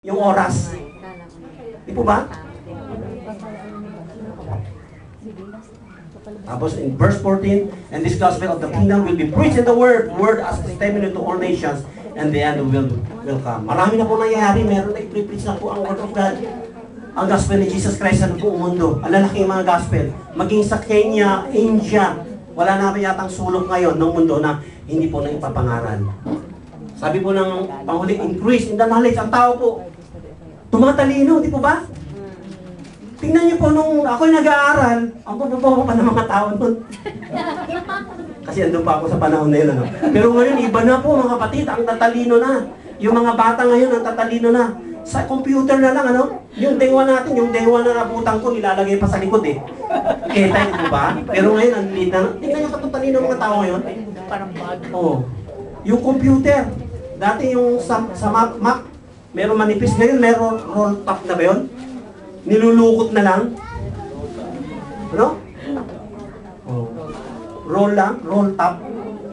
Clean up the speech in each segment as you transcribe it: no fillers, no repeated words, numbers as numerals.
yung oras. Di po ba? Tapos in verse 14, and this gospel of the kingdom will be preached in the word as testimony to all nations, and the end will come. Marami na po nangyayari, meron na i-preach na po ang word of God. Ang gospel ni Jesus Christ sa buong mundo. Ang lalaking mga gospel. Maging sa Kenya, India, wala na yatang sulok ngayon ng mundo na hindi po na ipapangaral. Sabi po ng panghuling, increase in the knowledge. Ang tao po, tumatalino, di po ba? Tingnan niyo po nung ako'y nag-aaral, ang papabawa pa ng mga tao nun. Kasi andun pa ako sa panahon na yun. Ano? Pero ngayon, iba na po mga kapatid, ang tatalino na. Yung mga bata ngayon, ang tatalino na. Sa computer na lang, ano? Yung dewa natin, yung dewa na nabutan ko, nilalagay pa sa likod eh. Kita yun, di ba? Pero ngayon, ang liit na. Tingnan niyo katutalino ng mga tao ngayon. Parang bag. Oo. Yung computer, dati yung sa Mac, meron manipis. Ngayon, meron roll top na ba yun? Nilulukot na lang. Ano? Oh. Roll lang, roll top.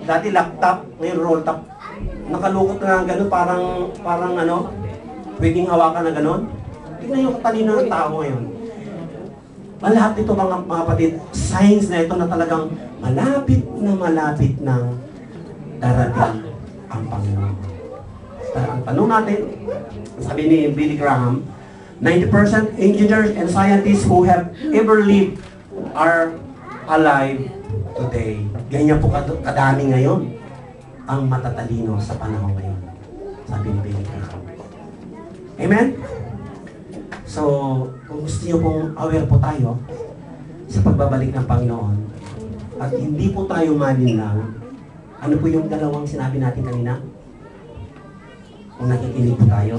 Dati laptop, ngayon roll top. Nakalukot na lang gano'n, parang ano, pwedeng hawakan na gano'n. Tingnan yung katalino ng tao ngayon. Lahat ito mga kapatid, signs na ito na talagang malapit ng darating ang Panginoon. Ang tanong natin, sabi ni Billy Graham, 90% engineers and scientists who have ever lived are alive today. Ganyan po kadami ngayon ang matatalino sa panahon ngayon. Sabi ni Billy Graham. Amen? So, kung gusto niyo pong aware po tayo sa pagbabalik ng Panginoon at hindi po tayo malinlang, ano po yung dalawang sinabi natin kanina? Kung nakikinig po tayo,